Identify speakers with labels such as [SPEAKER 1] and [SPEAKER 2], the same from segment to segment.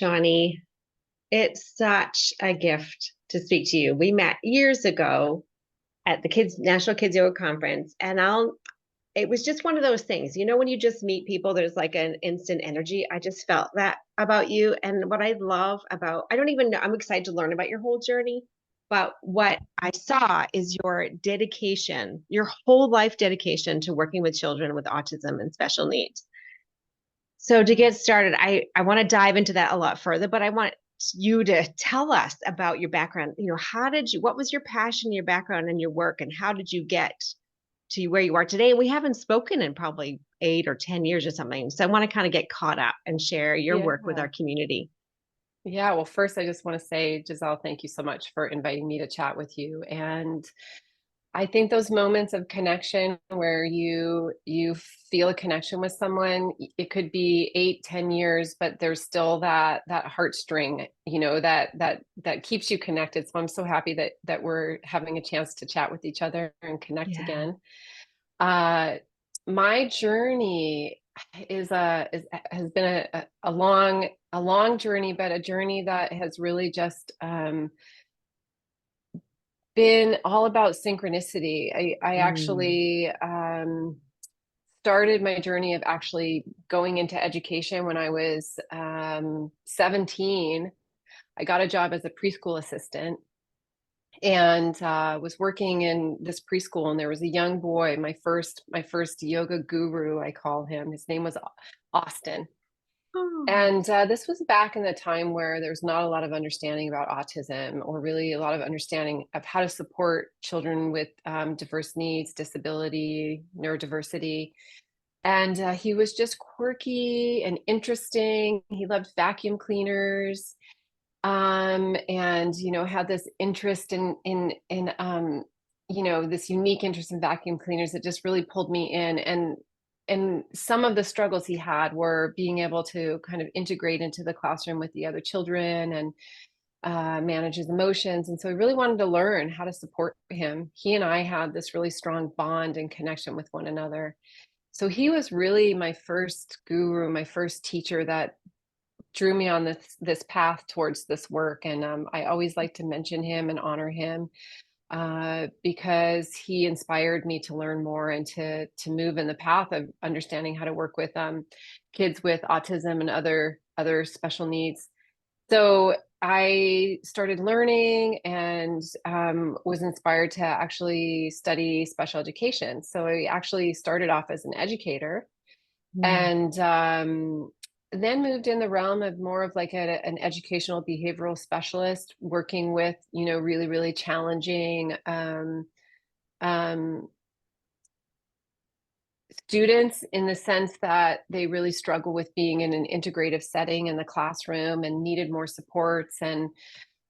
[SPEAKER 1] Shawnee. It's such a gift to speak to you. We met years ago at the National Kids Yoga Conference, and it was just one of those things. You know, when you just meet people, there's like an instant energy. I just felt that about you. And what I love about, I don't even know, I'm excited to learn about your whole journey, but what I saw is your dedication, your whole life dedication to working with children with autism and special needs. So to get started, I want to dive into that a lot further, but I want you to tell us about your background. You know, what was your passion, your background, and your work, and how did you get to where you are today? And we haven't spoken in probably 8 or 10 years or something. So I want to kind of get caught up and share your work with
[SPEAKER 2] Yeah.
[SPEAKER 1] our community.
[SPEAKER 2] Yeah. Well, first, I just want to say, Giselle, thank you so much for inviting me to chat with you. And I think those moments of connection where you feel a connection with someone, it could be 8, 10 years, but there's still that heartstring, that keeps you connected. So I'm so happy that we're having a chance to chat with each other and connect
[SPEAKER 1] Yeah.
[SPEAKER 2] again. Uh, my journey has been a long journey, but a journey that has really just been all about synchronicity. I
[SPEAKER 1] Mm.
[SPEAKER 2] actually started my journey of actually going into education when I was 17. I got a job as a preschool assistant and was working in this preschool, and there was a young boy, my first yoga guru, I call him. His name was Austin.
[SPEAKER 1] Oh.
[SPEAKER 2] And this was back in the time where there's not a lot of understanding about autism, or really a lot of understanding of how to support children with diverse needs, disability, neurodiversity. And he was just quirky and interesting. He loved vacuum cleaners, and had this interest in this unique interest in vacuum cleaners that just really pulled me in. And some of the struggles he had were being able to kind of integrate into the classroom with the other children and manage his emotions. And so I really wanted to learn how to support him. He and I had this really strong bond and connection with one another. So he was really my first guru, my first teacher that drew me on this path towards this work. And I always like to mention him and honor him because he inspired me to learn more and to move in the path of understanding how to work with kids with autism and other special needs. So I started learning and was inspired to actually study special education. So I actually started off as an educator,
[SPEAKER 1] Mm.
[SPEAKER 2] and then moved in the realm of more of like an educational behavioral specialist, working with really, really challenging um, students, in the sense that they really struggle with being in an integrative setting in the classroom and needed more supports. And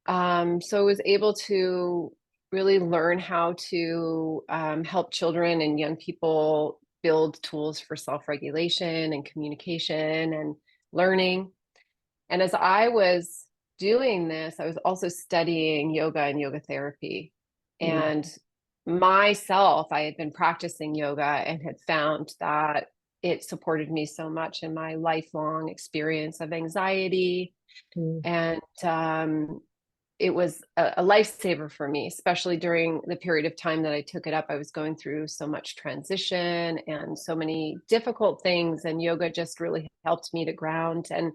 [SPEAKER 2] so I was able to really learn how to help children and young people build tools for self-regulation and communication and learning. And as I was doing this, I was also studying yoga and yoga therapy.
[SPEAKER 1] Mm.
[SPEAKER 2] And myself, I had been practicing yoga and had found that it supported me so much in my lifelong experience of anxiety.
[SPEAKER 1] Mm.
[SPEAKER 2] And it was a lifesaver for me, especially during the period of time that I took it up. I was going through so much transition and so many difficult things, and yoga just really helped me to ground and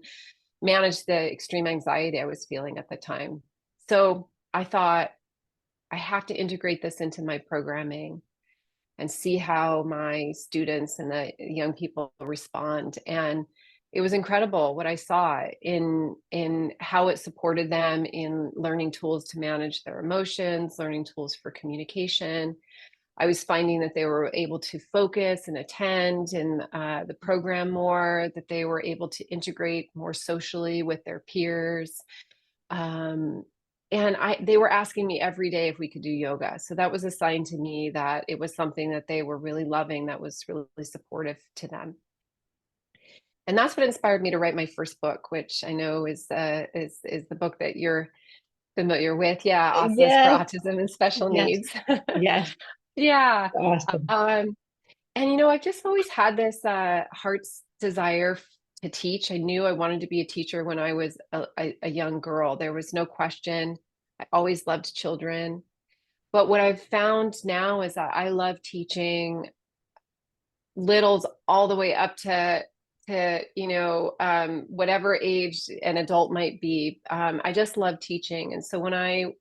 [SPEAKER 2] manage the extreme anxiety I was feeling at the time. So I thought, I have to integrate this into my programming and see how my students and the young people respond. And it was incredible what I saw in how it supported them in learning tools to manage their emotions, learning tools for communication. I was finding that they were able to focus and attend in the program more, that they were able to integrate more socially with their peers. Um, and they were asking me every day if we could do yoga. So that was a sign to me that it was something that they were really loving, that was really supportive to them. And that's what inspired me to write my first book, which I know is the book that you're familiar with. Yeah, Asanas for
[SPEAKER 1] Yes,
[SPEAKER 2] Autism and Special
[SPEAKER 1] yes,
[SPEAKER 2] Needs.
[SPEAKER 1] yes.
[SPEAKER 2] Yeah.
[SPEAKER 1] Awesome.
[SPEAKER 2] And I've just always had this heart's desire to teach. I knew I wanted to be a teacher when I was a young girl. There was no question. I always loved children. But what I've found now is that I love teaching littles all the way up to whatever age an adult might be. I just love teaching. And so when I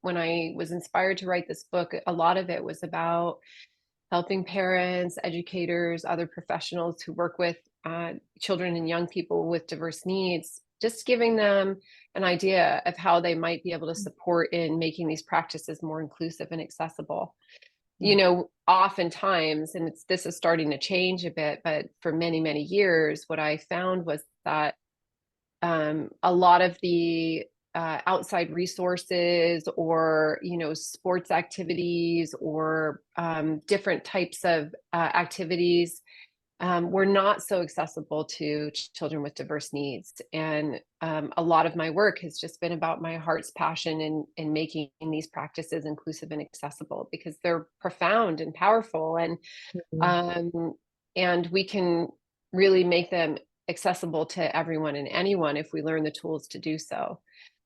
[SPEAKER 2] was inspired to write this book, a lot of it was about helping parents, educators, other professionals who work with children and young people with diverse needs, just giving them an idea of how they might be able to support in making these practices more inclusive and accessible. Oftentimes, and this is starting to change a bit, but for many, many years, what I found was that a lot of the outside resources or, sports activities or different types of activities were not so accessible to children with diverse needs. And a lot of my work has just been about my heart's passion in making these practices inclusive and accessible, because they're profound and powerful, and we can really make them accessible to everyone and anyone if we learn the tools to do so.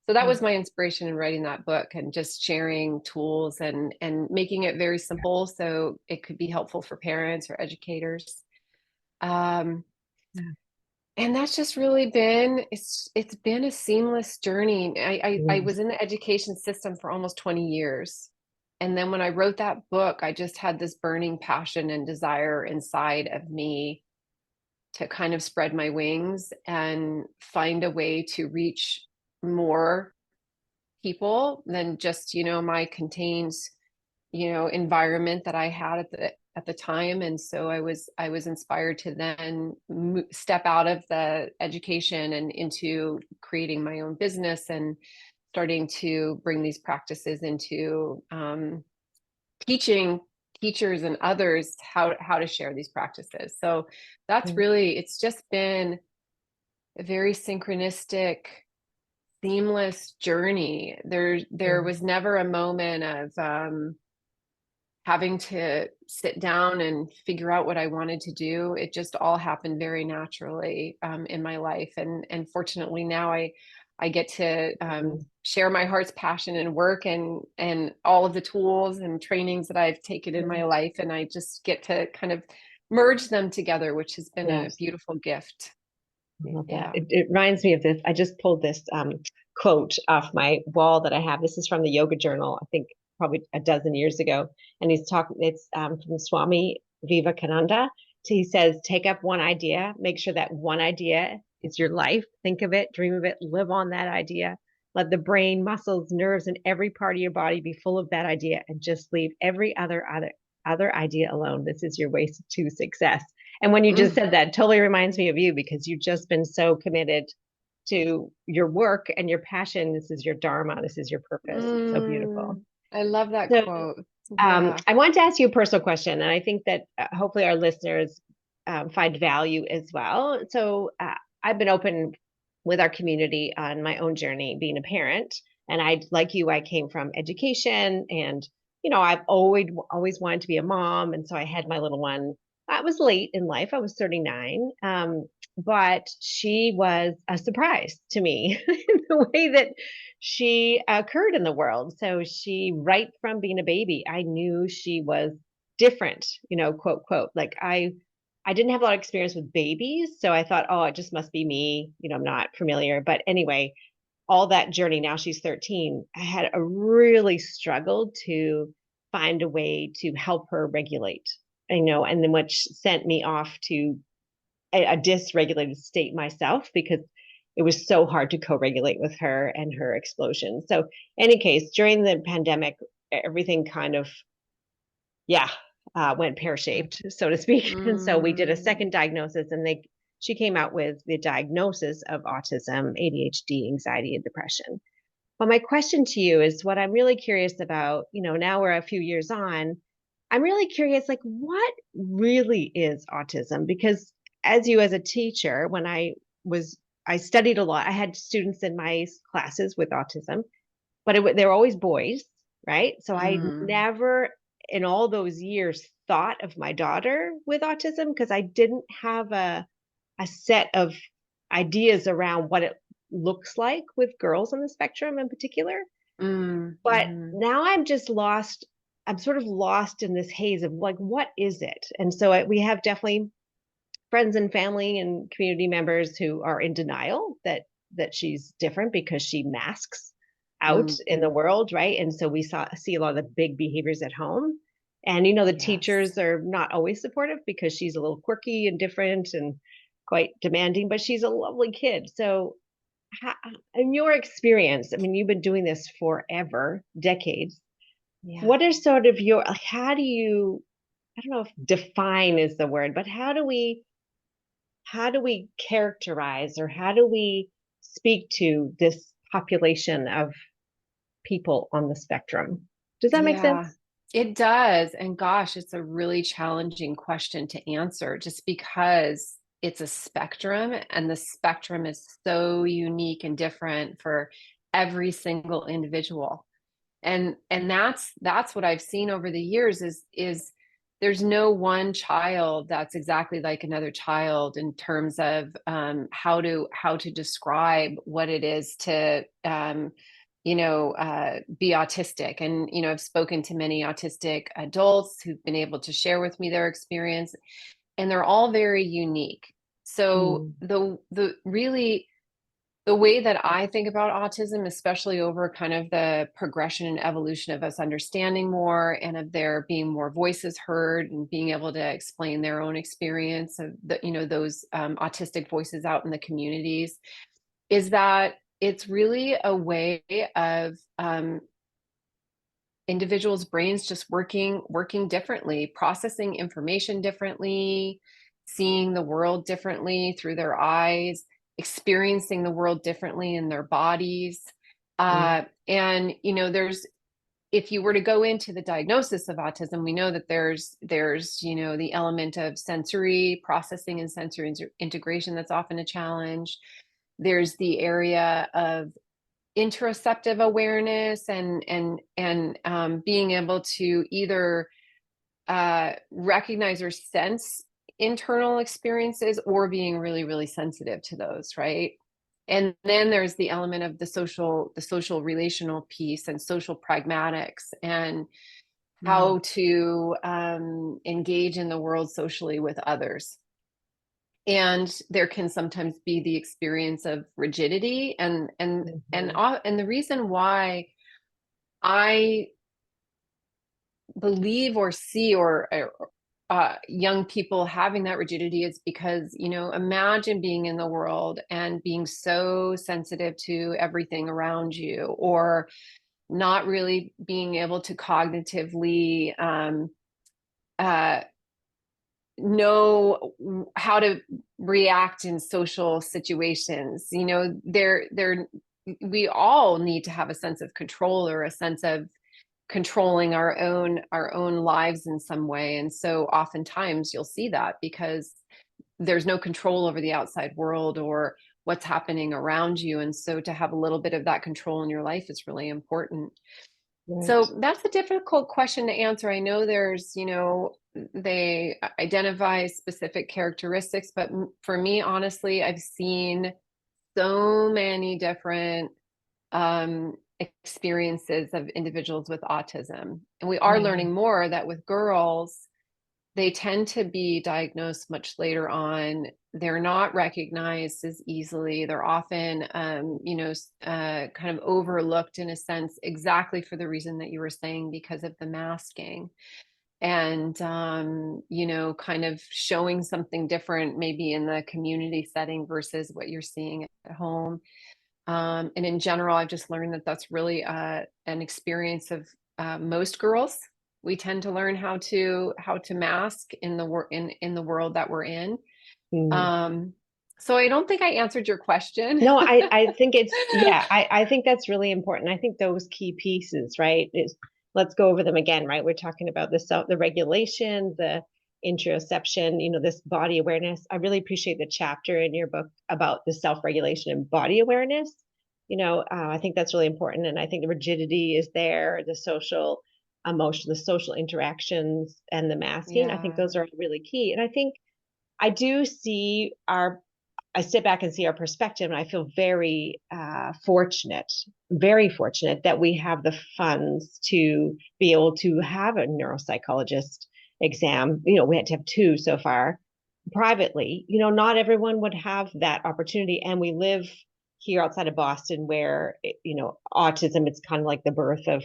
[SPEAKER 2] So that was my inspiration in writing that book, and just sharing tools and making it very simple so it could be helpful for parents or educators. And that's just really been, it's been a seamless journey. I was in the education system for almost 20 years. And then when I wrote that book, I just had this burning passion and desire inside of me to kind of spread my wings and find a way to reach more people than just, my contained, environment that I had at the time. And so I was inspired to then step out of the education and into creating my own business and starting to bring these practices into teaching teachers and others how to share these practices. So that's really, it's just been a very synchronistic, seamless journey. There was never a moment of having to sit down and figure out what I wanted to do. It just all happened very naturally in my life. And fortunately now I get to share my heart's passion and work and all of the tools and trainings that I've taken in my life. And I just get to kind of merge them together, which has been a beautiful gift.
[SPEAKER 1] I love that. It reminds me of this. I just pulled this quote off my wall that I have. This is from the Yoga Journal, I think probably a dozen years ago. And he's talking, it's from Swami Vivekananda. So he says, take up one idea, make sure that one idea is your life. Think of it, dream of it, live on that idea. Let the brain, muscles, nerves, and every part of your body be full of that idea, and just leave every other idea alone. This is your way to success. And when you just said that, totally reminds me of you, because you've just been so committed to your work and your passion. This is your dharma. This is your purpose. It's so beautiful.
[SPEAKER 2] I love that
[SPEAKER 1] So,
[SPEAKER 2] quote.
[SPEAKER 1] I want to ask you a personal question, and I think that hopefully our listeners find value as well. So I've been open with our community on my own journey being a parent. And like you, I came from education, and, I've always wanted to be a mom. And so I had my little one. I was late in life. I was 39. But she was a surprise to me in the way that she occurred in the world. So right from being a baby, I knew she was different, quote, quote. Like I didn't have a lot of experience with babies. So I thought, oh, it just must be me. I'm not familiar. But anyway, all that journey, now she's 13, I had a really struggled to find a way to help her regulate, and then which sent me off to a dysregulated state myself, because it was so hard to co-regulate with her and her explosion. So any case, during the pandemic, everything kind of, went pear-shaped, so to speak. And so we did a second diagnosis, and she came out with the diagnosis of autism, ADHD, anxiety, and depression. But my question to you is, what I'm really curious about, now we're a few years on, I'm really curious, like, what really is autism? Because as a teacher, when I studied a lot. I had students in my classes with autism, but they were always boys, right? So I never in all those years thought of my daughter with autism, because I didn't have a set of ideas around what it looks like with girls on the spectrum in particular. But
[SPEAKER 2] Mm-hmm.
[SPEAKER 1] now I'm just lost. I'm sort of lost in this haze of like, what is it? And so we have definitely friends and family and community members who are in denial that she's different because she masks out in the
[SPEAKER 2] Mm-hmm.
[SPEAKER 1] world, right? And so we see a lot of the big behaviors at home. And the
[SPEAKER 2] Yes.
[SPEAKER 1] teachers are not always supportive because she's a little quirky and different and quite demanding, but she's a lovely kid. So how, in your experience, I mean, you've been doing this forever, decades.
[SPEAKER 2] Yeah.
[SPEAKER 1] What are sort of your, like, how do you, I don't know if define is the word, but how do we characterize or how do we speak to this population of people on the spectrum? Does that make
[SPEAKER 2] Yeah,
[SPEAKER 1] sense?
[SPEAKER 2] it does. And gosh, it's a really challenging question to answer just because it's a spectrum and the spectrum is so unique and different for every single individual. And that's what I've seen over the years is there's no one child that's exactly like another child in terms of how to describe what it is to be autistic. And I've spoken to many autistic adults who've been able to share with me their experience, and they're all very unique. So
[SPEAKER 1] Mm,
[SPEAKER 2] the really the way that I think about autism, especially over kind of the progression and evolution of us understanding more and of there being more voices heard and being able to explain their own experience of those autistic voices out in the communities, is that it's really a way of individuals' brains just working differently, processing information differently, seeing the world differently through their eyes, experiencing the world differently in their bodies.
[SPEAKER 1] mm,
[SPEAKER 2] And there's if you were to go into the diagnosis of autism, we know that there's the element of sensory processing and sensory integration that's often a challenge. There's the area of interoceptive awareness and being able to either recognize or sense internal experiences or being really really sensitive to those, right? And then there's the element of the social relational piece and social pragmatics and
[SPEAKER 1] mm,
[SPEAKER 2] how to engage in the world socially with others. And there can sometimes be the experience of rigidity
[SPEAKER 1] mhm,
[SPEAKER 2] and the reason why I believe or see or young people having that rigidity is because imagine being in the world and being so sensitive to everything around you, or not really being able to cognitively uh, know how to react in social situations. There we all need to have a sense of control or a sense of controlling our own lives in some way. And so oftentimes you'll see that because there's no control over the outside world or what's happening around you. And so to have a little bit of that control in your life is really important.
[SPEAKER 1] right.
[SPEAKER 2] So that's a difficult question to answer. I know they identify specific characteristics, but for me, honestly, I've seen so many different experiences of individuals with autism. And we are
[SPEAKER 1] Yeah.
[SPEAKER 2] learning more that with girls, they tend to be diagnosed much later on. They're not recognized as easily. They're often, kind of overlooked in a sense, exactly for the reason that you were saying, because of the masking and, kind of showing something different, maybe in the community setting versus what you're seeing at home. And in general, I've just learned that that's really an experience of most girls. We tend to learn how to mask in the world that we're in.
[SPEAKER 1] Mm.
[SPEAKER 2] Um, so I don't think I answered your question.
[SPEAKER 1] No, I think it's, yeah, I think that's really important. I think those key pieces, right, is let's go over them again, right? We're talking about the regulation, the interoception, this body awareness. I really appreciate the chapter in your book about the self-regulation and body awareness. I think that's really important. And I think the rigidity is there, the social emotion, the social interactions, and the masking. I think
[SPEAKER 2] Yeah.
[SPEAKER 1] those are really key. And I think I do see I sit back and see our perspective, and I feel very fortunate that we have the funds to be able to have a neuropsychologist exam. We had to have two so far privately. Not everyone would have that opportunity, and we live here outside of Boston, where autism, it's kind of like the birth of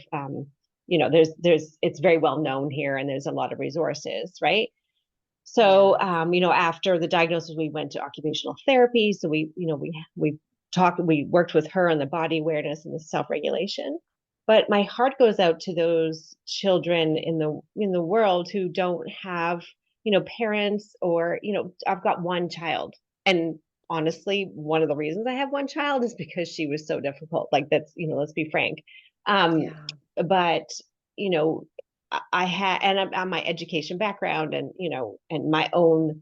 [SPEAKER 1] there's it's very well known here, and there's a lot of resources, right? So, after the diagnosis, we went to occupational therapy. So we worked with her on the body awareness and the self-regulation. But my heart goes out to those children in the world who don't have, parents, or, I've got one child. And honestly, one of the reasons I have one child is because she was so difficult. Like, that's, let's be frank.
[SPEAKER 2] Yeah.
[SPEAKER 1] But, you know, I had, and I'm my education background, and and my own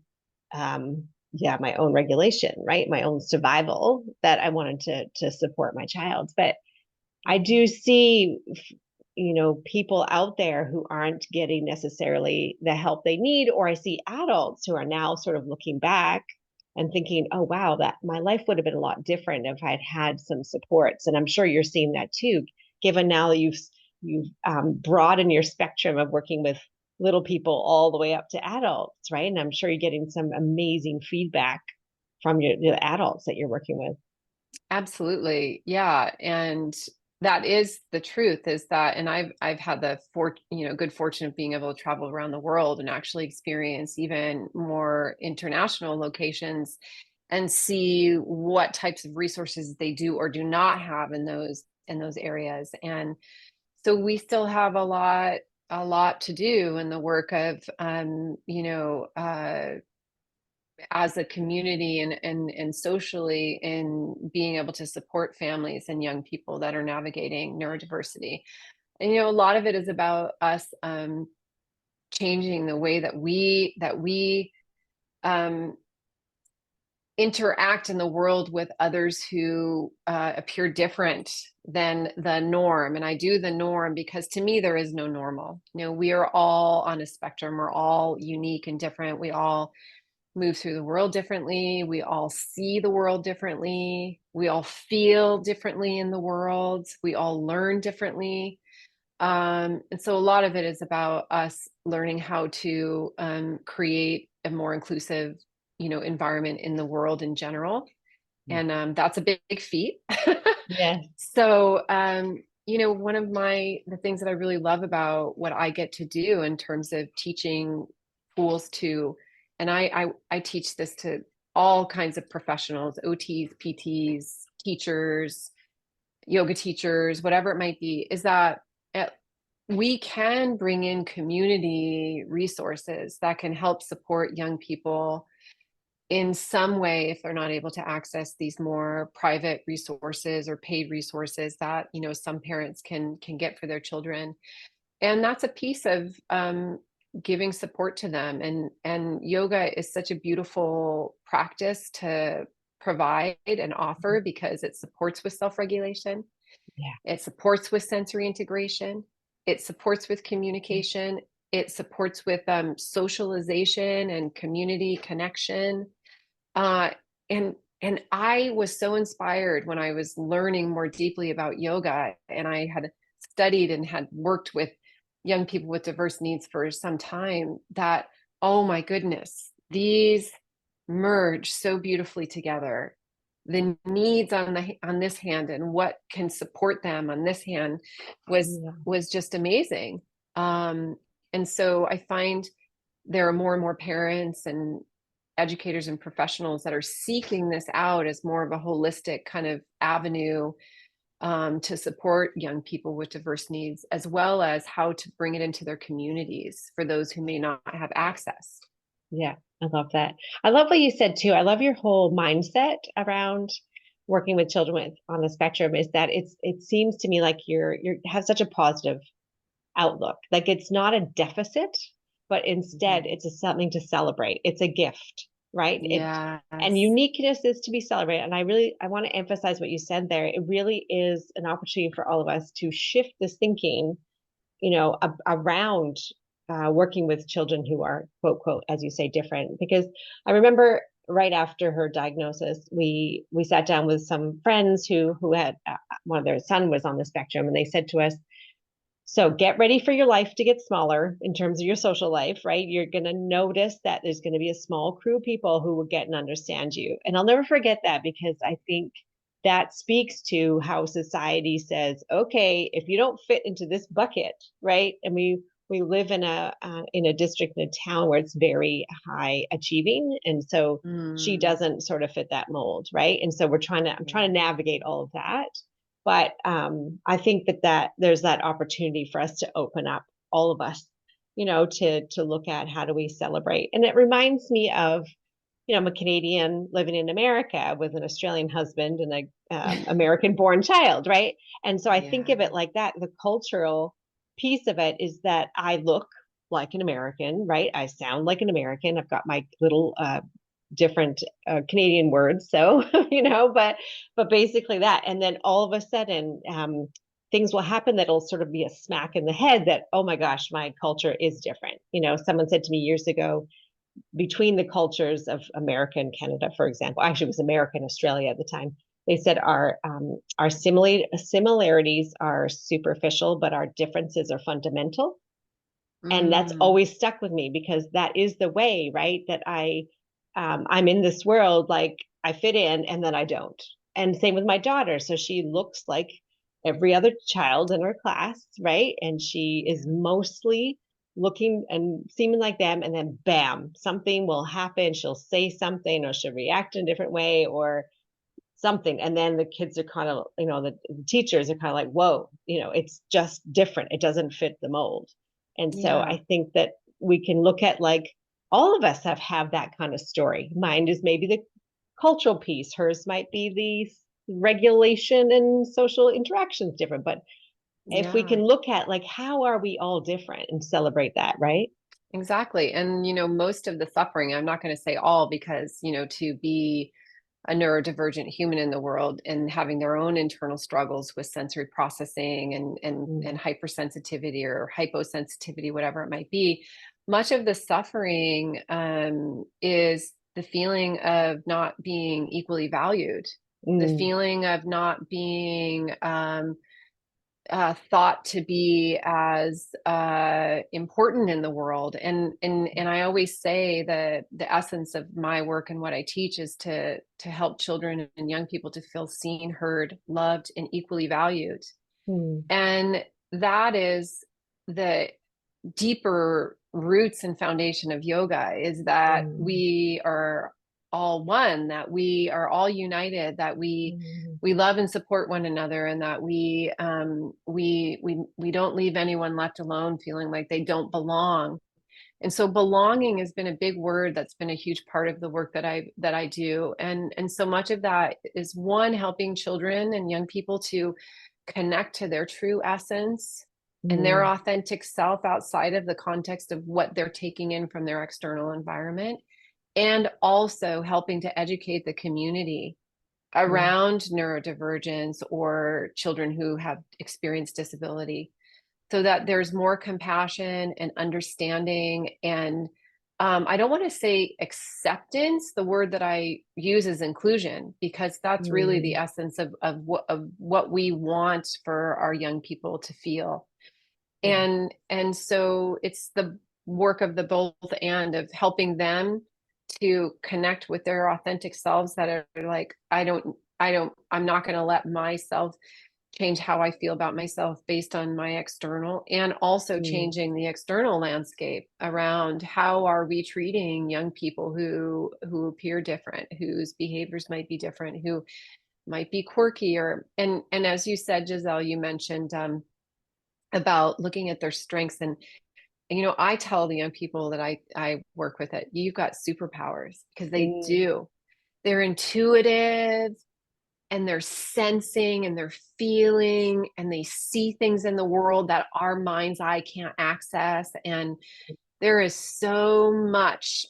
[SPEAKER 1] my own regulation, right? My own survival, that I wanted to support my child. But I do see people out there who aren't getting necessarily the help they need, or I see adults who are now sort of looking back and thinking, oh wow, that my life would have been a lot different if I'd had some supports. And I'm sure you're seeing that too, given now that you've broadened your spectrum of working with little people all the way up to adults, right? And I'm sure you're getting some amazing feedback from the adults that you're working with.
[SPEAKER 2] Absolutely. Yeah. And that is the truth, is that, and I've had the good fortune of being able to travel around the world and actually experience even more international locations and see what types of resources they do or do not have in those areas. And so we still have a lot to do in the work of as a community and socially, in being able to support families and young people that are navigating neurodiversity. And a lot of it is about us changing the way that we um, interact in the world with others who appear different than the norm. And I do the norm because, to me, there is no normal. We are all on a spectrum. We're all unique and different. We all move through the world differently. We all see the world differently. We all feel differently in the world. We all learn differently. And so a lot of it is about us learning how to create a more inclusive, environment in the world in general. And that's a big feat.
[SPEAKER 1] Yes.
[SPEAKER 2] So, one of the things that I really love about what I get to do in terms of teaching tools to, and I teach this to all kinds of professionals, OTs, PTs, teachers, yoga teachers, whatever it might be, is that we can bring in community resources that can help support young people in some way if they're not able to access these more private resources or paid resources that some parents can get for their children. And that's a piece of giving support to them. And yoga is such a beautiful practice to provide and offer, because it supports with self-regulation,
[SPEAKER 1] Yeah.
[SPEAKER 2] it supports with sensory integration, it supports with communication, it supports with socialization and community connection. Uh, and I was so inspired when I was learning more deeply about yoga, and I had studied and had worked with young people with diverse needs for some time, that, oh my goodness, these merge so beautifully together. The needs on this hand and what can support them on this hand was just amazing. And so I find there are more and more parents and educators and professionals that are seeking this out as more of a holistic kind of avenue to support young people with diverse needs, as well as how to bring it into their communities for those who may not have access.
[SPEAKER 1] Yeah, I love that. I love what you said too. I love your whole mindset around working with children on the spectrum, is that it seems to me like you have such a positive outlook. Like, it's not a deficit, but instead it's something to celebrate. It's a gift, right? And
[SPEAKER 2] Yes.
[SPEAKER 1] uniqueness is to be celebrated. And I want to emphasize what you said there. It really is an opportunity for all of us to shift this thinking, around working with children who are, quote, quote, as you say, different. Because I remember right after her diagnosis, we sat down with some friends who had one of their son was on the spectrum, and they said to us, so get ready for your life to get smaller in terms of your social life, right? You're going to notice that there's going to be a small crew of people who will get and understand you. And I'll never forget that, because I think that speaks to how society says, okay, if you don't fit into this bucket, right? And we live in a district, in a town where it's very high achieving, and so she
[SPEAKER 2] Mm,
[SPEAKER 1] doesn't sort of fit that mold, right? And so I'm trying to navigate all of that. But I think that there's that opportunity for us to open up, all of us, to look at how do we celebrate. And it reminds me of, I'm a Canadian living in America with an Australian husband and a American born child, right? And so I think of
[SPEAKER 2] yeah.
[SPEAKER 1] it like that. The cultural piece of it is that I look like an American, right? I sound like an American. I've got my little different Canadian words. So, but basically that. And then all of a sudden, things will happen that'll sort of be a smack in the head that, oh my gosh, my culture is different. Someone said to me years ago, between the cultures of America and Canada, for example, actually it was America and Australia at the time. They said our similarities are superficial, but our differences are fundamental. And that's
[SPEAKER 2] Mm,
[SPEAKER 1] always stuck with me, because that is the way, right, that I'm in this world, like I fit in and then I don't. And same with my daughter, so she looks like every other child in her class, right? And she is mostly looking and seeming like them, and then bam, something will happen, she'll say something, or she'll react in a different way, or something, and then the kids are kind of, the teachers are kind of like, whoa, it's just different, it doesn't fit the mold. And so
[SPEAKER 2] yeah.
[SPEAKER 1] I think that we can look at, like, all of us have that kind of story. Mine is maybe the cultural piece, hers might be the regulation and social interactions different, but if we
[SPEAKER 2] Yeah.
[SPEAKER 1] can look at, like, how are we all different and celebrate that, right?
[SPEAKER 2] Exactly. And, most of the suffering, I'm not going to say all, because, to be a neurodivergent human in the world and having their own internal struggles with sensory processing and
[SPEAKER 1] Mm,
[SPEAKER 2] hypersensitivity or hyposensitivity, whatever it might be, much of the suffering is the feeling of not being equally valued, the
[SPEAKER 1] mm,
[SPEAKER 2] feeling of not being thought to be as important in the world. And I always say that the essence of my work and what I teach is to help children and young people to feel seen, heard, loved, and equally valued.
[SPEAKER 1] mm,
[SPEAKER 2] And that is the deeper roots and foundation of yoga, is that
[SPEAKER 1] mm,
[SPEAKER 2] we are all one, that we are all united, that
[SPEAKER 1] mm,
[SPEAKER 2] we love and support one another, and that we don't leave anyone left alone feeling like they don't belong. And so belonging has been a big word that's been a huge part of the work that I do. And so much of that is, one, helping children and young people to connect to their true essence and their
[SPEAKER 1] mm,
[SPEAKER 2] authentic self outside of the context of what they're taking in from their external environment, and also helping to educate the community
[SPEAKER 1] mm,
[SPEAKER 2] around neurodivergence or children who have experienced disability, so that there's more compassion and understanding. And I don't want to say acceptance. The word that I use is inclusion, because that's really the
[SPEAKER 1] mm,
[SPEAKER 2] essence of what we want for our young people to feel.
[SPEAKER 1] yeah.
[SPEAKER 2] And so it's the work of the both and of helping them to connect with their authentic selves, that are like, I'm not going to let myself change how I feel about myself based on my external, and also
[SPEAKER 1] Mm,
[SPEAKER 2] changing the external landscape around how are we treating young people who appear different, whose behaviors might be different, who might be quirky, or and as you said, Giselle, you mentioned about looking at their strengths. And I tell the young people that I work with, that you've got superpowers, because they
[SPEAKER 1] mm,
[SPEAKER 2] do. They're intuitive, and they're sensing, and they're feeling, and they see things in the world that our mind's eye can't access. And there is so much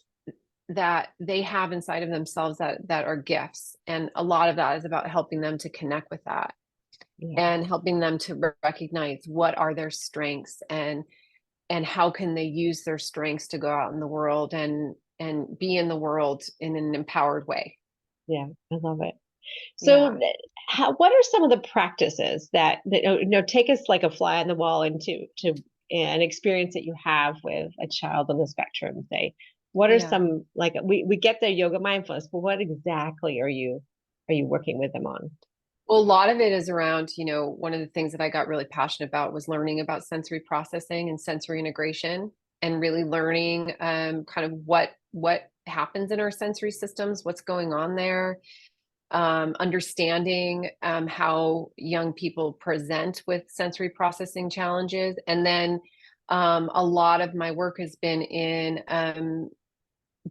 [SPEAKER 2] that they have inside of themselves that are gifts, and a lot of that is about helping them to connect with that,
[SPEAKER 1] yeah.
[SPEAKER 2] and helping them to recognize what are their strengths, and how can they use their strengths to go out in the world and be in the world in an empowered way.
[SPEAKER 1] Yeah, I love it.
[SPEAKER 2] Yeah.
[SPEAKER 1] So, what are some of the practices that take us like a fly on the wall into to an experience that you have with a child on the spectrum? Say, what are
[SPEAKER 2] Yeah.
[SPEAKER 1] some like we get the yoga mindfulness, but what exactly are you working with them on?
[SPEAKER 2] Well, a lot of it is around, one of the things that I got really passionate about was learning about sensory processing and sensory integration, and really learning kind of what happens in our sensory systems, what's going on there, understanding how young people present with sensory processing challenges. And then a lot of my work has been in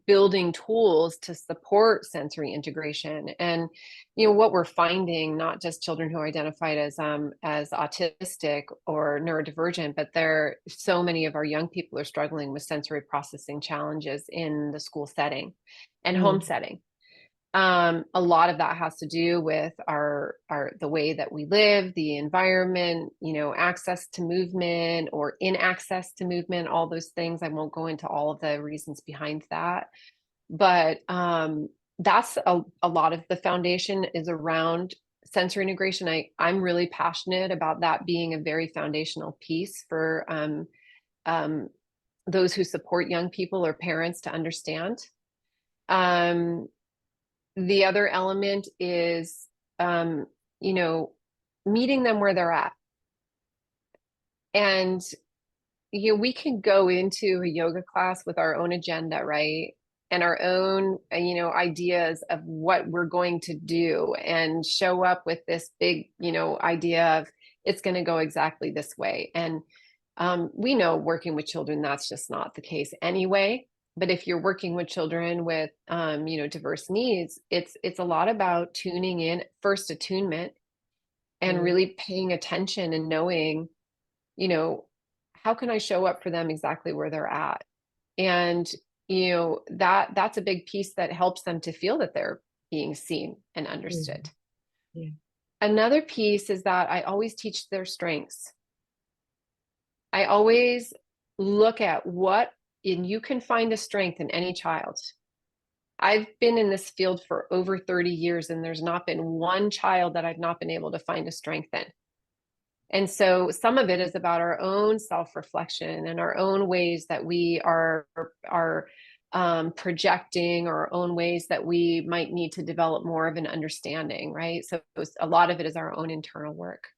[SPEAKER 2] building tools to support sensory integration. And what we're finding, not just children who are identified as autistic or neurodivergent, but there so many of our young people are struggling with sensory processing challenges in the school setting and home
[SPEAKER 1] Mm,
[SPEAKER 2] setting. A lot of that has to do with our the way that we live, the environment, access to movement or in access to movement, all those things. I won't go into all of the reasons behind that, but that's a lot of the foundation is around sensory integration. I'm really passionate about that being a very foundational piece for um, those who support young people or parents to understand. Um, the other element is, you know, meeting them where they're at. And, we can go into a yoga class with our own agenda, right? And our own, ideas of what we're going to do and show up with this big, idea of it's going to go exactly this way. And we know working with children, that's just not the case anyway. But if you're working with children with, diverse needs, it's a lot about tuning in, first attunement, and
[SPEAKER 1] mm,
[SPEAKER 2] really paying attention and knowing, you know, how can I show up for them exactly where they're at? And, that's a big piece that helps them to feel that they're being seen and
[SPEAKER 1] mm,
[SPEAKER 2] understood.
[SPEAKER 1] yeah.
[SPEAKER 2] Another piece is that I always teach their strengths. I always look at and you can find a strength in any child. I've been in this field for over 30 years, and there's not been one child that I've not been able to find a strength in. And so some of it is about our own self-reflection and our own ways that we are projecting, or our own ways that we might need to develop more of an understanding, right? So a lot of it is our own internal work.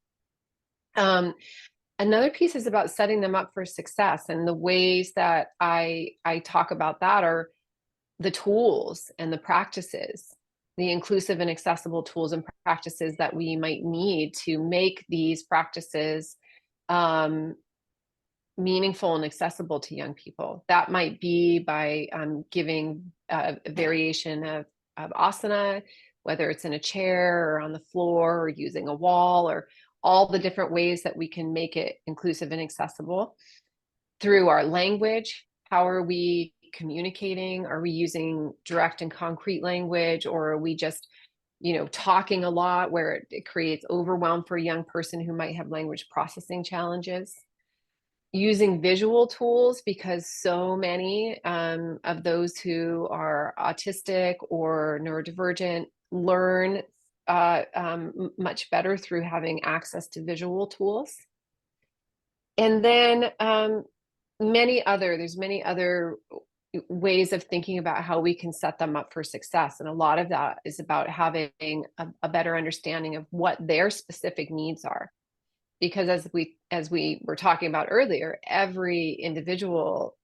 [SPEAKER 2] Another piece is about setting them up for success, and the ways that I talk about that are the tools and the practices, the inclusive and accessible tools and practices that we might need to make these practices um, meaningful and accessible to young people. That might be by giving a variation of asana, whether it's in a chair or on the floor or using a wall, or all the different ways that we can make it inclusive and accessible through our language. How are we communicating? Are we using direct and concrete language, or are we just, talking a lot where it creates overwhelm for a young person who might have language processing challenges? Using visual tools, because so many of those who are autistic or neurodivergent learn much better through having access to visual tools. And then there's many other ways of thinking about how we can set them up for success. And a lot of that is about having a better understanding of what their specific needs are. Because as we were talking about earlier, every individual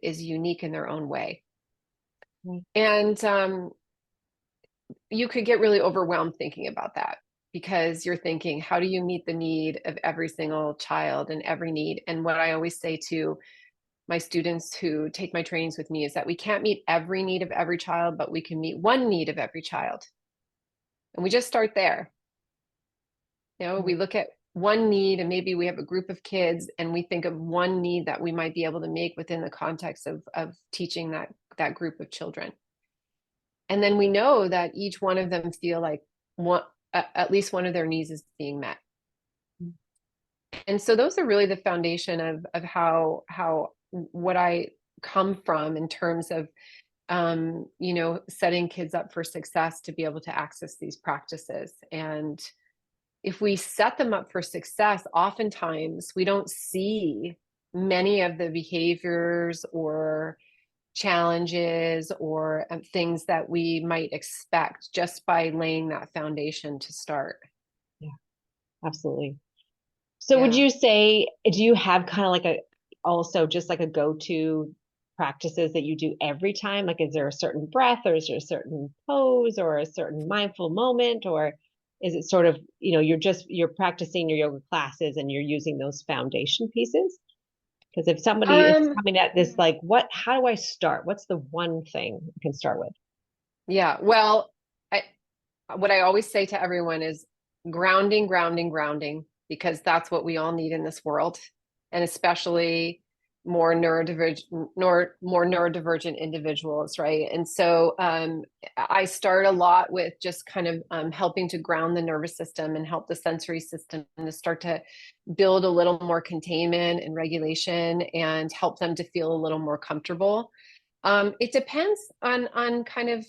[SPEAKER 2] is unique in their own way.
[SPEAKER 1] Mm,
[SPEAKER 2] And you could get really overwhelmed thinking about that, because you're thinking, how do you meet the need of every single child and every need? And what I always say to my students who take my trainings with me is that we can't meet every need of every child, but we can meet one need of every child. And we just start there. We
[SPEAKER 1] mm,
[SPEAKER 2] look at one need, and maybe we have a group of kids and we think of one need that we might be able to make within the context of teaching that group of children. And then we know that each one of them feel like at least one of their needs is being met.
[SPEAKER 1] mm,
[SPEAKER 2] And so those are really the foundation of how what I come from in terms of setting kids up for success to be able to access these practices. And if we set them up for success, oftentimes we don't see many of the behaviors or challenges or things that we might expect just by laying that foundation to start.
[SPEAKER 1] Yeah, absolutely. So would
[SPEAKER 2] Yeah.
[SPEAKER 1] you say, do you have kind of like also just like a go-to practices that you do every time? Like, is there a certain breath or is there a certain pose or a certain mindful moment? Or is it sort of, you're practicing your yoga classes and you're using those foundation pieces? Because if somebody is
[SPEAKER 2] Um,
[SPEAKER 1] coming at this, like, how do I start? What's the one thing I can start with?
[SPEAKER 2] yeah. Well, what I always say to everyone is grounding, grounding, grounding, because that's what we all need in this world. And especially more neurodivergent individuals, right? And so I start a lot with just kind of helping to ground the nervous system and help the sensory system to start to build a little more containment and regulation and help them to feel a little more comfortable. It depends on kind of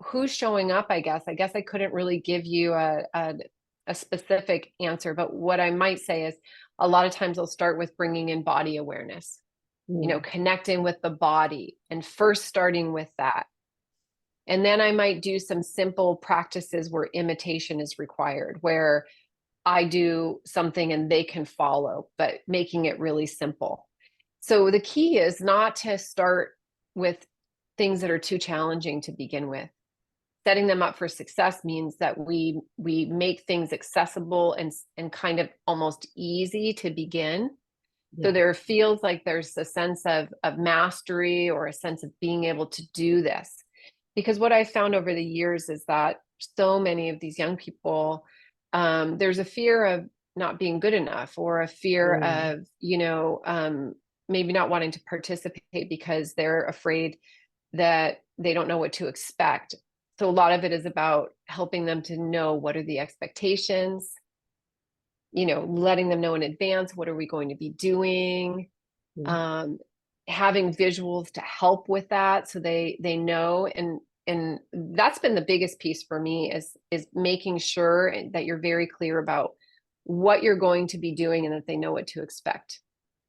[SPEAKER 2] who's showing up, I guess. I couldn't really give you a specific answer, but what I might say is a lot of times I'll start with bringing in body awareness,
[SPEAKER 1] Mm,
[SPEAKER 2] connecting with the body and first starting with that. And then I might do some simple practices where imitation is required, where I do something and they can follow, but making it really simple. So the key is not to start with things that are too challenging to begin with. Setting them up for success means that we make things accessible and kind of almost easy to begin. So
[SPEAKER 1] yeah.
[SPEAKER 2] there feels like there's a sense of mastery or a sense of being able to do this. Because what I found over the years is that so many of these young people, there's a fear of not being good enough or a fear
[SPEAKER 1] Mm,
[SPEAKER 2] of, maybe not wanting to participate because they're afraid that they don't know what to expect. So a lot of it is about helping them to know what are the expectations, letting them know in advance, what are we going to be doing?
[SPEAKER 1] mm,
[SPEAKER 2] Um, Having visuals to help with that so they know. And that's been the biggest piece for me is making sure that you're very clear about what you're going to be doing and that they know what to expect.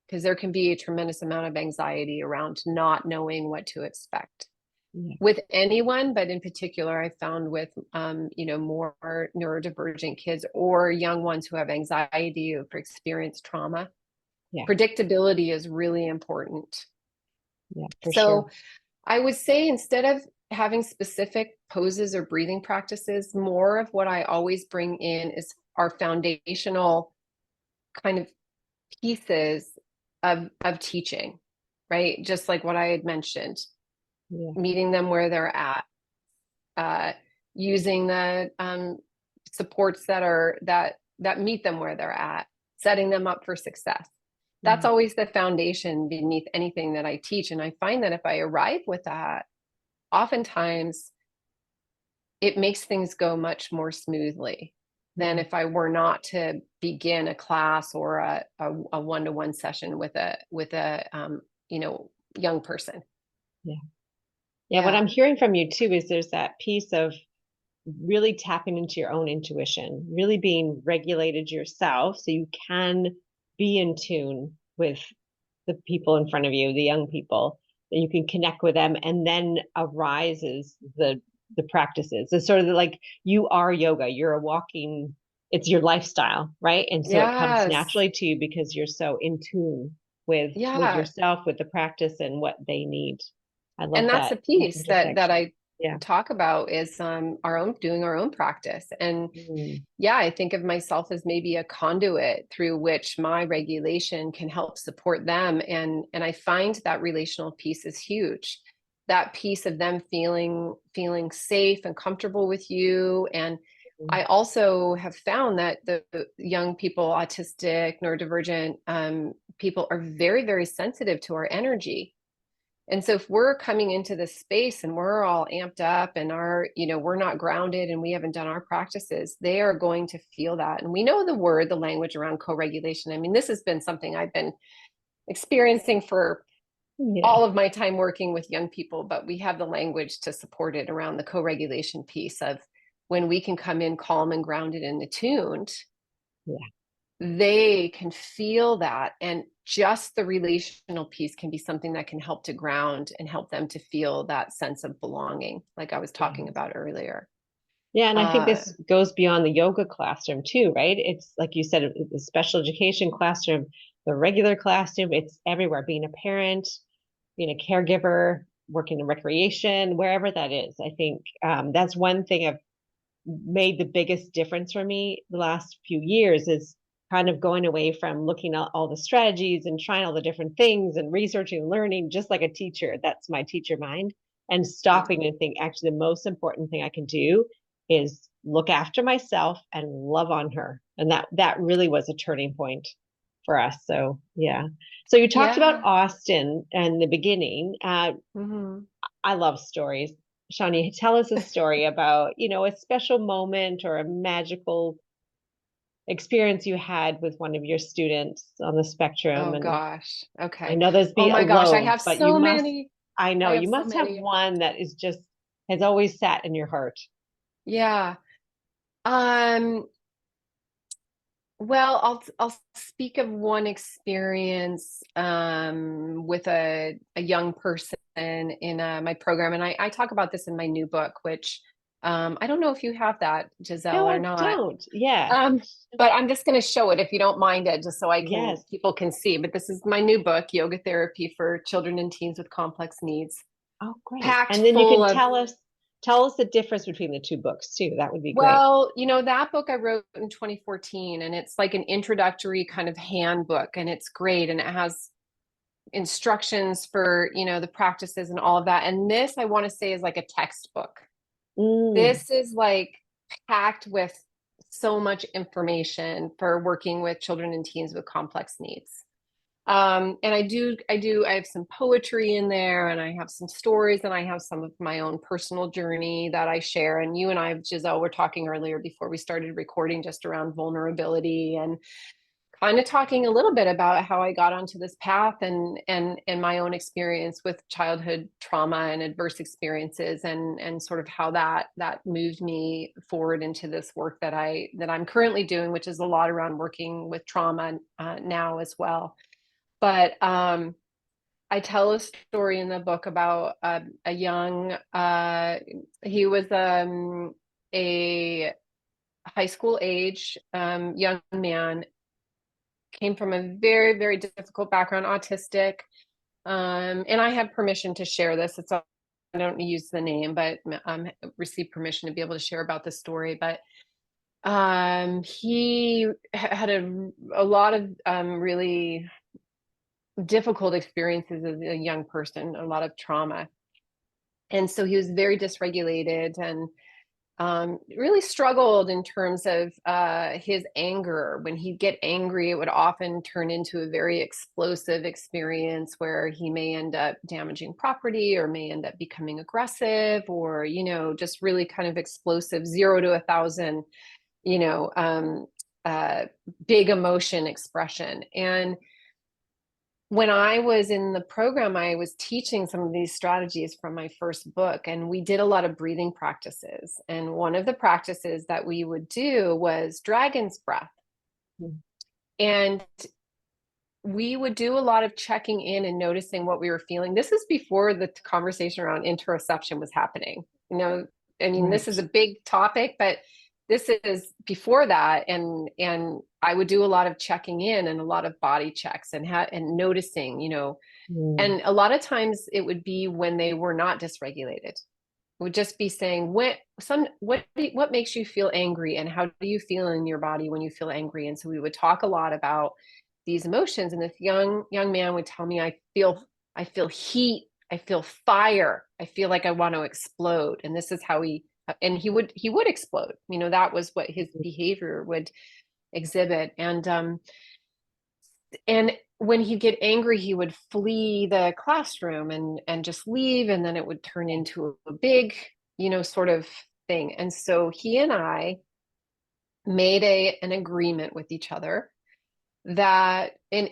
[SPEAKER 2] Because there can be a tremendous amount of anxiety around not knowing what to expect
[SPEAKER 1] yeah.
[SPEAKER 2] with anyone, but in particular, I found with more neurodivergent kids or young ones who have anxiety or experienced trauma,
[SPEAKER 1] Yeah.
[SPEAKER 2] predictability is really important.
[SPEAKER 1] Yeah, for sure.
[SPEAKER 2] So I would say instead of having specific poses or breathing practices, more of what I always bring in is our foundational kind of pieces of teaching, right? Just like what I had mentioned,
[SPEAKER 1] Yeah.
[SPEAKER 2] meeting them where they're at, uh, using the supports that meet them where they're at, setting them up for success. That's
[SPEAKER 1] Mm,
[SPEAKER 2] always the foundation beneath anything that I teach. And I find that if I arrive with that, oftentimes it makes things go much more smoothly than
[SPEAKER 1] yeah.
[SPEAKER 2] if I were not to begin a class or a one-to-one session with a young person.
[SPEAKER 1] Yeah. Yeah. What
[SPEAKER 2] Yeah.
[SPEAKER 1] I'm hearing from you too is there's that piece of really tapping into your own intuition, really being regulated yourself so you can be in tune with the people in front of you, the young people, that you can connect with them, and then arises the practices. It's sort of like you are yoga. You're a walking, it's your lifestyle, right? And so it comes
[SPEAKER 2] Yes.
[SPEAKER 1] naturally to you because you're so in tune with
[SPEAKER 2] Yeah.
[SPEAKER 1] yourself, with the practice and what they need. I love
[SPEAKER 2] And that's a
[SPEAKER 1] that
[SPEAKER 2] piece that
[SPEAKER 1] intersection.
[SPEAKER 2] I
[SPEAKER 1] Yeah.
[SPEAKER 2] talk about is doing our own practice. And
[SPEAKER 1] Mm,
[SPEAKER 2] yeah, I think of myself as maybe a conduit through which my regulation can help support them. And I find that relational piece is huge. That piece of them feeling safe and comfortable with you. And
[SPEAKER 1] mm,
[SPEAKER 2] I also have found that the young people, autistic, neurodivergent people are very, very sensitive to our energy. And so if we're coming into this space and we're all amped up and we're not grounded and we haven't done our practices, they are going to feel that. And we know the language around co-regulation. I mean, this has been something I've been experiencing for
[SPEAKER 1] Yeah.
[SPEAKER 2] all of my time working with young people, but we have the language to support it around the co-regulation piece of when we can come in calm and grounded and attuned,
[SPEAKER 1] Yeah.
[SPEAKER 2] they can feel that. And just the relational piece can be something that can help to ground and help them to feel that sense of belonging, like I was talking
[SPEAKER 1] Yeah.
[SPEAKER 2] about earlier.
[SPEAKER 1] Yeah, and I think
[SPEAKER 2] Uh,
[SPEAKER 1] this goes beyond the yoga classroom too, right? It's like you said, the special education classroom, the regular classroom, it's everywhere. Being a parent, being a caregiver, working in recreation, wherever that is. I think that's one thing I've made the biggest difference for me the last few years is kind of going away from looking at all the strategies and trying all the different things and researching and learning just like a teacher. That's my teacher mind. And
[SPEAKER 2] yeah.
[SPEAKER 1] stopping and think actually the most important thing I can do is look after myself and love on her. And that really was a turning point for us. So yeah. So you talked about
[SPEAKER 2] Yeah.
[SPEAKER 1] Austin and the beginning.
[SPEAKER 2] Mm-hmm.
[SPEAKER 1] I love stories. Shawnee, tell us a story about, a special moment or a magical experience you had with one of your students on the spectrum.
[SPEAKER 2] Oh
[SPEAKER 1] And
[SPEAKER 2] gosh.
[SPEAKER 1] I
[SPEAKER 2] Okay.
[SPEAKER 1] know there's
[SPEAKER 2] Oh
[SPEAKER 1] be
[SPEAKER 2] my gosh, I
[SPEAKER 1] alone,
[SPEAKER 2] have
[SPEAKER 1] but you
[SPEAKER 2] so
[SPEAKER 1] must,
[SPEAKER 2] many.
[SPEAKER 1] I know,
[SPEAKER 2] I have
[SPEAKER 1] you
[SPEAKER 2] so
[SPEAKER 1] must have
[SPEAKER 2] many.
[SPEAKER 1] one that is just, has always sat in your heart.
[SPEAKER 2] Yeah. Um, well, I'll speak of one experience with a young person in my program, and I talk about this in my new book, which I don't know if you have that,
[SPEAKER 1] No,
[SPEAKER 2] Giselle, or
[SPEAKER 1] I
[SPEAKER 2] not.
[SPEAKER 1] don't. Yeah.
[SPEAKER 2] Um, but I'm just going to show it if you don't mind it, just so I can
[SPEAKER 1] Yes.
[SPEAKER 2] people can see. But this is my new book, Yoga Therapy for Children and Teens with Complex Needs,
[SPEAKER 1] Oh, great.
[SPEAKER 2] packed
[SPEAKER 1] And then you
[SPEAKER 2] full
[SPEAKER 1] can
[SPEAKER 2] of.
[SPEAKER 1] tell us the difference between the two books too. That would be great.
[SPEAKER 2] Well, that book I wrote in 2014, and it's like an introductory kind of handbook, and it's great, and it has instructions for, the practices and all of that. And this, I want to say, is like a textbook.
[SPEAKER 1] Mm,
[SPEAKER 2] This is like packed with so much information for working with children and teens with complex needs. And I have some poetry in there, and I have some stories, and I have some of my own personal journey that I share. And you and I, Giselle, were talking earlier before we started recording just around vulnerability and kind of talking a little bit about how I got onto this path and my own experience with childhood trauma and adverse experiences and sort of how that moved me forward into this work that I'm currently doing, which is a lot around working with trauma now as well. But I tell a story in the book about a young, he was a high school age young man, came from a very, very difficult background, autistic. And I have permission to share this. I don't use the name, but received permission to be able to share about this story. But he had a lot of really difficult experiences as a young person, a lot of trauma. And so he was very dysregulated and really struggled in terms of his anger. When he'd get angry, it would often turn into a very explosive experience where he may end up damaging property or may end up becoming aggressive or, just really kind of explosive, 0 to 1,000, you know, um, uh, big emotion expression. And when I was in the program, I was teaching some of these strategies from my first book, and we did a lot of breathing practices. And one of the practices that we would do was dragon's breath.
[SPEAKER 1] mm,
[SPEAKER 2] And we would do a lot of checking in and noticing what we were feeling. This is before the conversation around interoception was happening. I mean, this is
[SPEAKER 1] right.
[SPEAKER 2] a big topic, but this is before that. And I would do a lot of checking in and a lot of body checks and noticing,
[SPEAKER 1] Mm,
[SPEAKER 2] and a lot of times it would be when they were not dysregulated. It would just be saying what makes you feel angry and how do you feel in your body when you feel angry. And so we would talk a lot about these emotions, and this young man would tell me, I feel heat, I feel fire, I feel like I want to explode. And this is how he would explode. That was what his behavior would exhibit. And when he'd get angry, he would flee the classroom and just leave, and then it would turn into a big, sort of thing. And so he and I made an agreement with each other that, and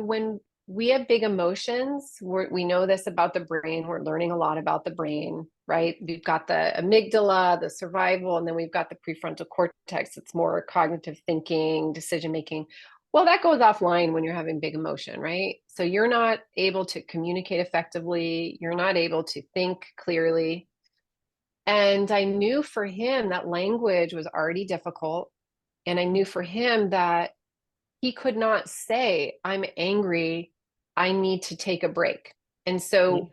[SPEAKER 2] when we have big emotions. We know this about the brain. We're learning a lot about the brain, right? We've got the amygdala, the survival, and then we've got the prefrontal cortex. It's more cognitive thinking, decision making. Well, that goes offline when you're having big emotion, right? So you're not able to communicate effectively. You're not able to think clearly. And I knew for him that language was already difficult. And I knew for him that he could not say, I'm angry, I need to take a break. And
[SPEAKER 1] Yeah.
[SPEAKER 2] so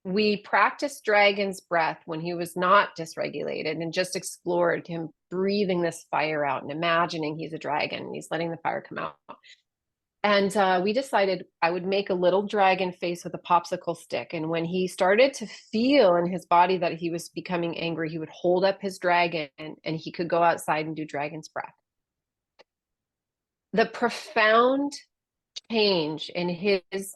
[SPEAKER 2] we practiced dragon's breath when he was not dysregulated and just explored him breathing this fire out and imagining he's a dragon and he's letting the fire come out. And we decided I would make a little dragon face with a popsicle stick. And when he started to feel in his body that he was becoming angry, he would hold up his dragon and he could go outside and do dragon's breath. The profound change in his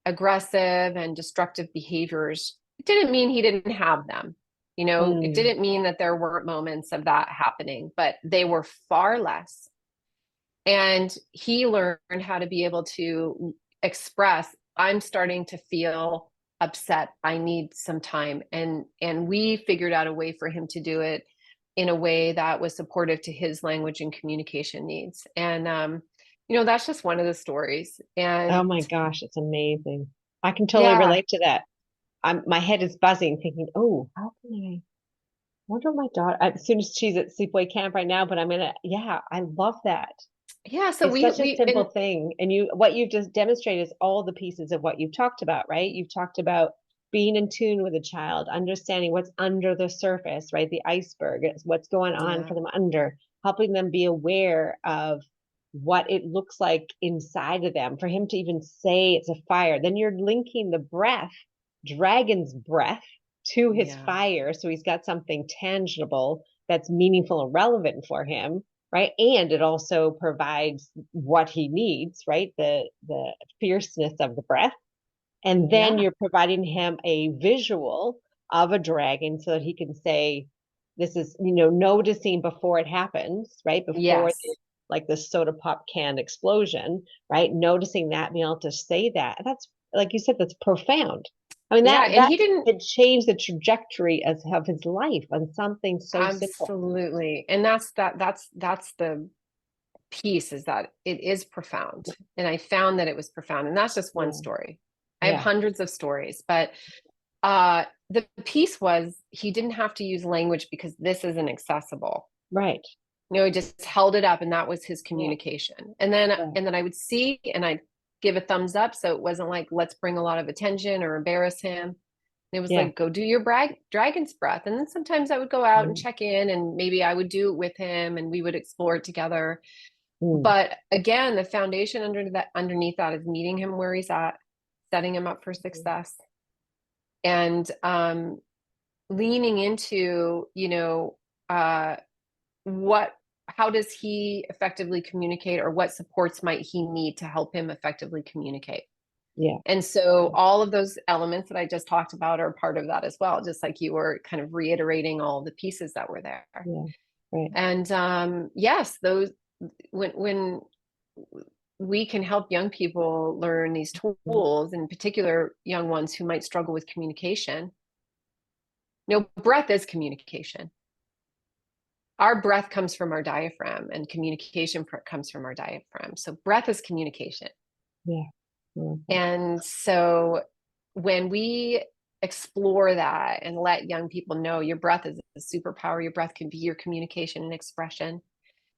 [SPEAKER 2] aggressive and destructive behaviors, it didn't mean he didn't have them. You know, it
[SPEAKER 1] Mm.
[SPEAKER 2] didn't mean that there weren't moments of that happening, but they were far less. And he learned how to be able to express, I'm starting to feel upset. I need some time. And we figured out a way for him to do it in a way that was supportive to his language and communication needs. And that's just one of the stories.
[SPEAKER 1] Oh
[SPEAKER 2] And
[SPEAKER 1] my gosh, it's amazing. I can totally
[SPEAKER 2] yeah,
[SPEAKER 1] relate to that. My head is buzzing, thinking, "Oh, how can I wonder my daughter?" As soon as she's at sleepaway camp right now, but yeah, I love that.
[SPEAKER 2] yeah. So
[SPEAKER 1] It's
[SPEAKER 2] we
[SPEAKER 1] such a
[SPEAKER 2] we
[SPEAKER 1] simple
[SPEAKER 2] and
[SPEAKER 1] thing. And what you've just demonstrated is all the pieces of what you've talked about, right? You've talked about being in tune with a child, understanding what's under the surface, right? The iceberg, is what's going on
[SPEAKER 2] yeah,
[SPEAKER 1] for them under, helping them be aware of what it looks like inside of them. For him to even say it's a fire, then you're linking the breath, dragon's breath, to his
[SPEAKER 2] yeah,
[SPEAKER 1] fire. So he's got something tangible that's meaningful and relevant for him, right? And it also provides what he needs, right? The fierceness of the breath. And then
[SPEAKER 2] yeah,
[SPEAKER 1] you're providing him a visual of a dragon so that he can say, this is, noticing before it happens, right? Before
[SPEAKER 2] yes.
[SPEAKER 1] like the soda pop can explosion, right? Noticing that, being able to say that. That's, like you said, that's profound. I mean,
[SPEAKER 2] Yeah.
[SPEAKER 1] that
[SPEAKER 2] And
[SPEAKER 1] that
[SPEAKER 2] he didn't.
[SPEAKER 1] could change the trajectory of his life on something so simple.
[SPEAKER 2] Absolutely. And that's the piece, is that it is profound. And I found that it was profound. And that's just one
[SPEAKER 1] Yeah.
[SPEAKER 2] story. I have
[SPEAKER 1] Yeah.
[SPEAKER 2] hundreds of stories, but the piece was he didn't have to use language because this isn't accessible.
[SPEAKER 1] Right.
[SPEAKER 2] He just held it up and that was his
[SPEAKER 1] Yeah.
[SPEAKER 2] communication. And
[SPEAKER 1] Yeah.
[SPEAKER 2] then I would see and I'd give a thumbs up. So it wasn't like, let's bring a lot of attention or embarrass him. It was
[SPEAKER 1] Yeah.
[SPEAKER 2] like, go do your dragon's breath. And then sometimes I would go out and
[SPEAKER 1] Mm.
[SPEAKER 2] check in and maybe I would do it with him and we would explore it together.
[SPEAKER 1] Mm.
[SPEAKER 2] But again, the foundation underneath that is meeting him where he's at, setting him up for success, and leaning into, uh, what how does he effectively communicate, or what supports might he need to help him effectively communicate.
[SPEAKER 1] Yeah.
[SPEAKER 2] And so all of those elements that I just talked about are part of that as well, just like you were kind of reiterating all the pieces that were there.
[SPEAKER 1] Yeah. Right.
[SPEAKER 2] And yes, those when we can help young people learn these
[SPEAKER 1] Mhm.
[SPEAKER 2] tools, in particular young ones who might struggle with communication. Breath is communication. Our breath comes from our diaphragm and communication comes from our diaphragm. So breath is communication.
[SPEAKER 1] Yeah. Yeah.
[SPEAKER 2] And so when we explore that and let young people know your breath is a superpower, your breath can be your communication and expression,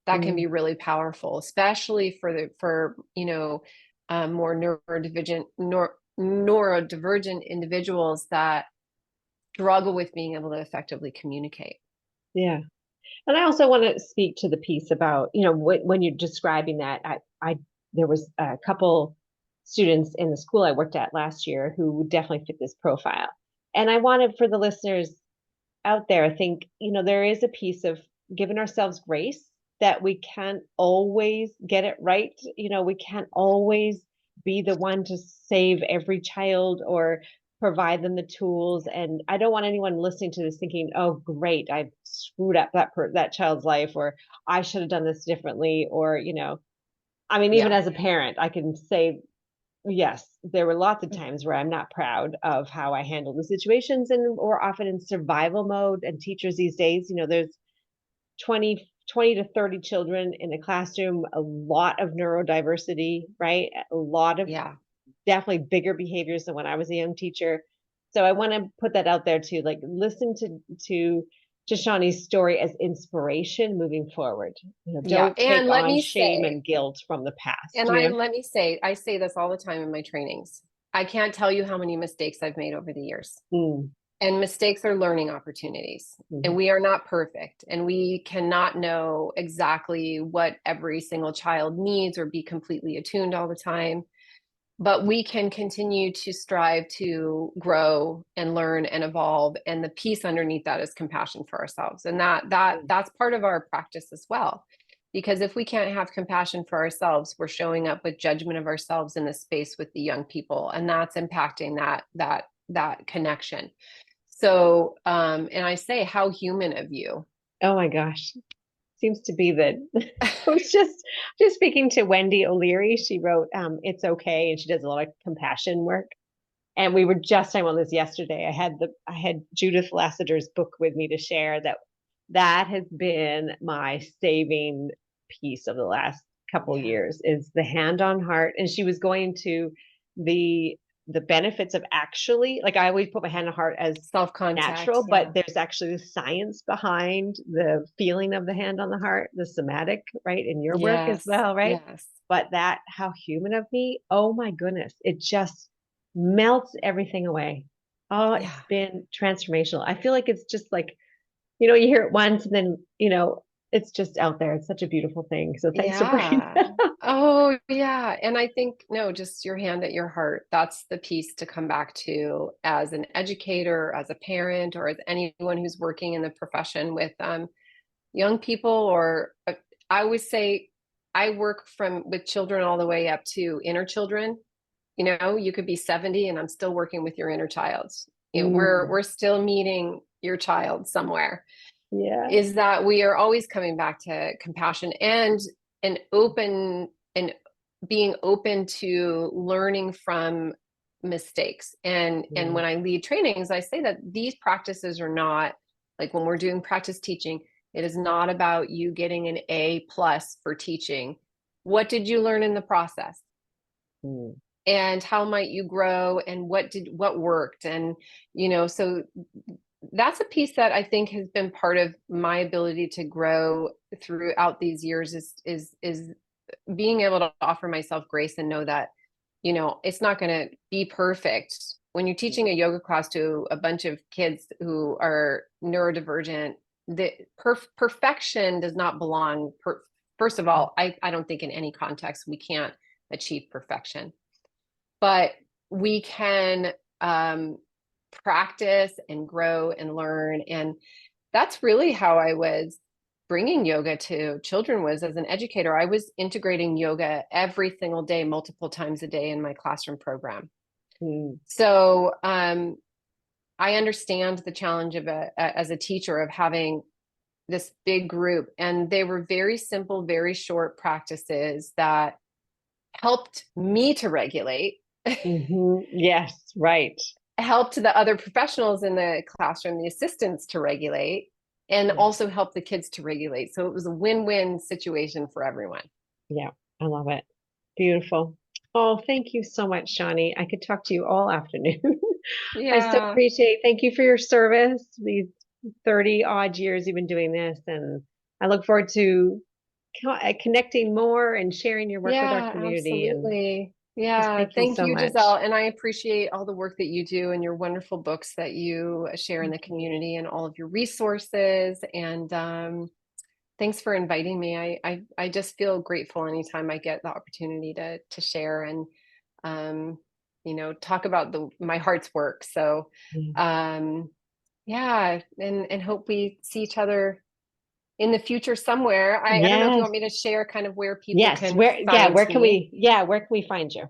[SPEAKER 2] that can
[SPEAKER 1] Mm.
[SPEAKER 2] be really powerful, especially for more neurodivergent individuals that struggle with being able to effectively communicate.
[SPEAKER 1] Yeah. And I also want to speak to the piece about, when you're describing that, there was a couple students in the school I worked at last year who definitely fit this profile. And I wanted for the listeners out there, I think, there is a piece of giving ourselves grace that we can't always get it right. We can't always be the one to save every child or provide them the tools. And I don't want anyone listening to this thinking, "Oh, great, I screwed up that child's life," or "I should have done this differently," or I mean, even
[SPEAKER 2] Yeah.
[SPEAKER 1] as a parent, I can say yes, there were lots of times where I'm not proud of how I handled the situations, and or often in survival mode. And teachers these days, there's 20 to 30 children in a classroom, a lot of neurodiversity, right? A lot of
[SPEAKER 2] Yeah.
[SPEAKER 1] definitely bigger behaviors than when I was a young teacher. So I want to put that out there too. Like, listen to Shawnee's story as inspiration moving forward.
[SPEAKER 2] Yeah.
[SPEAKER 1] Don't take
[SPEAKER 2] And let
[SPEAKER 1] on
[SPEAKER 2] me
[SPEAKER 1] shame
[SPEAKER 2] say,
[SPEAKER 1] and guilt from the past,
[SPEAKER 2] and let me say, I say this all the time in my trainings. I can't tell you how many mistakes I've made over the years.
[SPEAKER 1] Mm,
[SPEAKER 2] And mistakes are learning opportunities. And
[SPEAKER 1] mhm,
[SPEAKER 2] we are not perfect. And we cannot know exactly what every single child needs or be completely attuned all the time. But we can continue to strive to grow and learn and evolve. And the piece underneath that is compassion for ourselves. And
[SPEAKER 1] mm.
[SPEAKER 2] that's part of our practice as well. Because if we can't have compassion for ourselves, we're showing up with judgment of ourselves in the space with the young people. And that's impacting that connection. So, and I say, how human of you.
[SPEAKER 1] Oh my gosh. Seems to be that I was just speaking to Wendy O'Leary. She wrote It's Okay, and she does a lot of compassion work. And we were just talking about this yesterday. I had Judith Lassiter's book with me to share that has been my saving piece of the last couple
[SPEAKER 2] Yeah.
[SPEAKER 1] years is the hand on heart. And she was going to the the benefits of actually, like, I always put my hand on heart as
[SPEAKER 2] Self contact.
[SPEAKER 1] natural, but
[SPEAKER 2] Yeah.
[SPEAKER 1] there's actually the science behind the feeling of the hand on the heart, the somatic, right, in your work as
[SPEAKER 2] Yes.
[SPEAKER 1] well, right?
[SPEAKER 2] Yes.
[SPEAKER 1] But that, how human of me, oh my goodness, it just melts everything away. Oh, it's
[SPEAKER 2] Yeah.
[SPEAKER 1] been transformational. I feel like it's just like, you hear it once and then, it's just out there. It's such a beautiful thing. So thanks for bringing
[SPEAKER 2] Yeah.
[SPEAKER 1] that up.
[SPEAKER 2] Oh, yeah. And I think, no, just your hand at your heart. That's the piece to come back to as an educator, as a parent, or as anyone who's working in the profession with young people. Or I always say, I work with children all the way up to inner children. You could be 70 and I'm still working with your inner child.
[SPEAKER 1] Mm,
[SPEAKER 2] We're still meeting your child somewhere.
[SPEAKER 1] yeah.
[SPEAKER 2] Is that we are always coming back to compassion and open and being open to learning from mistakes. And
[SPEAKER 1] Mm,
[SPEAKER 2] when I lead trainings, I say that these practices are not like when we're doing practice teaching, it is not about you getting an A+ for teaching. What did you learn in the process?
[SPEAKER 1] mm,
[SPEAKER 2] And how might you grow, and what worked? And so that's a piece that I think has been part of my ability to grow throughout these years is being able to offer myself grace and know that it's not going to be perfect. When you're teaching a yoga class to a bunch of kids who are neurodivergent, the perfection does not belong. First of all, I don't think in any context we can't achieve perfection, but we can practice and grow and learn. And that's really how I was bringing yoga to children. Was as an educator, I was integrating yoga every single day, multiple times a day in my classroom program.
[SPEAKER 1] mm.
[SPEAKER 2] So I understand the challenge of as a teacher of having this big group, and they were very simple, very short practices that helped me to regulate,
[SPEAKER 1] Yes, right.
[SPEAKER 2] helped the other professionals in the classroom, the assistants, to regulate, and
[SPEAKER 1] Yeah,
[SPEAKER 2] also help the kids to regulate. So it was a win-win situation for everyone.
[SPEAKER 1] yeah, I love it. Beautiful. Oh, thank you so much, Shawnee. I could talk to you all afternoon. I so
[SPEAKER 2] Yeah.
[SPEAKER 1] appreciate. Thank you for your service. These 30 odd years you've been doing this, and I look forward to connecting more and sharing your work with our
[SPEAKER 2] Yeah,
[SPEAKER 1] community. And
[SPEAKER 2] absolutely.
[SPEAKER 1] just
[SPEAKER 2] Yeah.
[SPEAKER 1] thank you
[SPEAKER 2] Thank
[SPEAKER 1] so
[SPEAKER 2] you, Giselle.
[SPEAKER 1] much.
[SPEAKER 2] And I appreciate all the work that you do and your wonderful books that you share in the community and all of your resources. And thanks for inviting me. I just feel grateful anytime I get the opportunity to share and um, talk about my heart's work. So
[SPEAKER 1] Yeah.
[SPEAKER 2] um, yeah, and hope we see each other in the future somewhere. I don't know if you
[SPEAKER 1] Yes.
[SPEAKER 2] want me to share kind of where people
[SPEAKER 1] Yes.
[SPEAKER 2] can
[SPEAKER 1] Where, yeah,
[SPEAKER 2] find me.
[SPEAKER 1] where can we find you?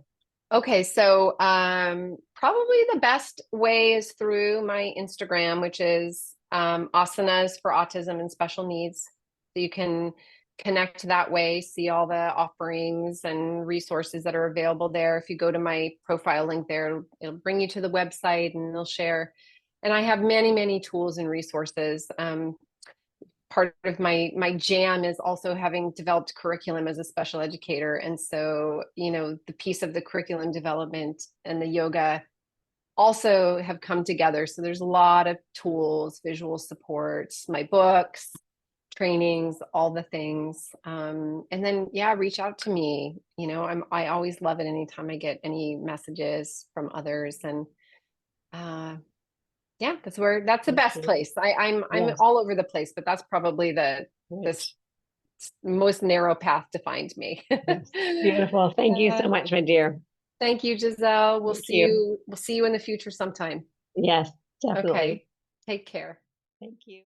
[SPEAKER 2] Okay, so probably the best way is through my Instagram, which is Asanas for Autism and Special Needs. So you can connect that way, see all the offerings and resources that are available there. If you go to my profile link there, it'll bring you to the website and they'll share. And I have many, many tools and resources. Part of my jam is also having developed curriculum as a special educator. And so, the piece of the curriculum development and the yoga also have come together. So there's a lot of tools, visual supports, my books, trainings, all the things. And then, reach out to me. I always love it anytime I get any messages from others. And that's the best place. I'm
[SPEAKER 1] Yes.
[SPEAKER 2] all over the place, but that's probably the
[SPEAKER 1] Right.
[SPEAKER 2] most narrow path to find me.
[SPEAKER 1] Yes. Beautiful. Thank you so much, my dear.
[SPEAKER 2] Thank you, Giselle.
[SPEAKER 1] Thank you.
[SPEAKER 2] We'll see you in the future sometime.
[SPEAKER 1] Yes, definitely.
[SPEAKER 2] Okay. Take care.
[SPEAKER 1] Thank you.